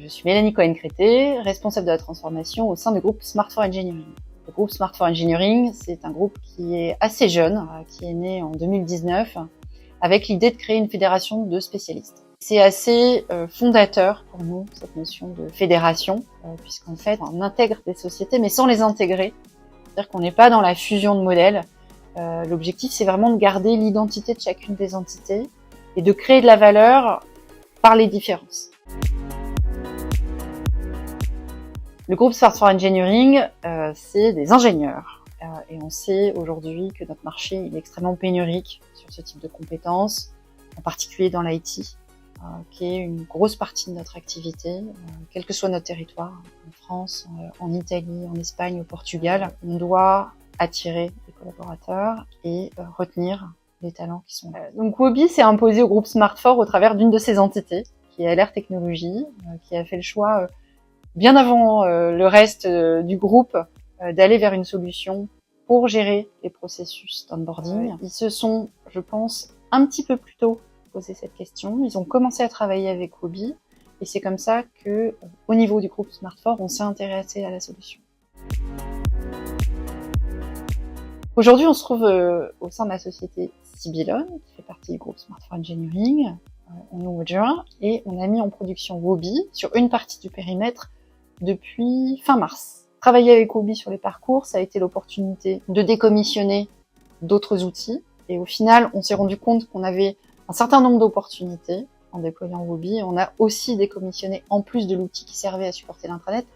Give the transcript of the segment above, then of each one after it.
Je suis Mélanie Cohen-Crété, responsable de la transformation au sein du groupe Smart for Engineering. Le groupe Smart for Engineering, c'est un groupe qui est assez jeune, qui est né en 2019, avec l'idée de créer une fédération de spécialistes. C'est assez fondateur pour nous, cette notion de fédération, puisqu'en fait, on intègre des sociétés, mais sans les intégrer. C'est-à-dire qu'on n'est pas dans la fusion de modèles. L'objectif, c'est vraiment de garder l'identité de chacune des entités et de créer de la valeur par les différences. Le groupe Smart for Engineering, c'est des ingénieurs. Et on sait aujourd'hui que notre marché il est extrêmement pénurique sur ce type de compétences, en particulier dans l'IT, qui est une grosse partie de notre activité, quel que soit notre territoire, en France, en Italie, en Espagne, au Portugal. On doit attirer des collaborateurs et retenir les talents qui sont là. Donc Wobi s'est imposé au groupe Smart for au travers d'une de ses entités, qui est LR Technologies, qui a fait le choix bien avant le reste du groupe, d'aller vers une solution pour gérer les processus d'onboarding. Ils se sont, je pense, un petit peu plus tôt posé cette question. Ils ont commencé à travailler avec Wobi et c'est comme ça que, au niveau du groupe Smart for, on s'est intéressé à la solution. Aujourd'hui, on se trouve au sein de la société Sibylon, qui fait partie du groupe Smart for Engineering, en mois de juin, et on a mis en production Wobi sur une partie du périmètre depuis fin mars. Travailler avec Wobi sur les parcours, ça a été l'opportunité de décommissionner d'autres outils. Et au final, on s'est rendu compte qu'on avait un certain nombre d'opportunités en déployant Wobi. On a aussi décommissionné, en plus de l'outil qui servait à supporter l'intranet,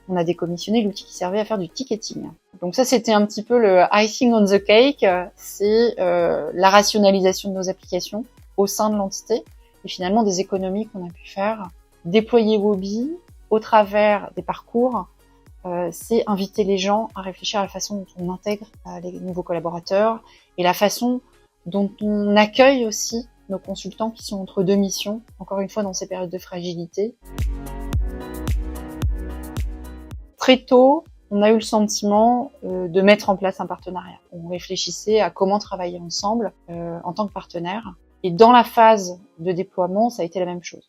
on a décommissionné l'outil qui servait à faire du ticketing. Donc ça, c'était un petit peu le icing on the cake. C'est la rationalisation de nos applications au sein de l'entité et finalement des économies qu'on a pu faire. Déployer Wobi au travers des parcours, c'est inviter les gens à réfléchir à la façon dont on intègre les nouveaux collaborateurs et la façon dont on accueille aussi nos consultants qui sont entre deux missions, encore une fois dans ces périodes de fragilité. Très tôt, on a eu le sentiment de mettre en place un partenariat. On réfléchissait à comment travailler ensemble en tant que partenaire. Et dans la phase de déploiement, ça a été la même chose.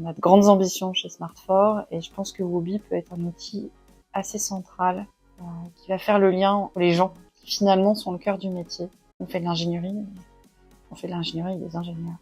On a de grandes ambitions chez Smart for et je pense que Wobi peut être un outil assez central qui va faire le lien entre les gens qui finalement sont le cœur du métier. On fait de l'ingénierie, on fait de l'ingénierie avec des ingénieurs.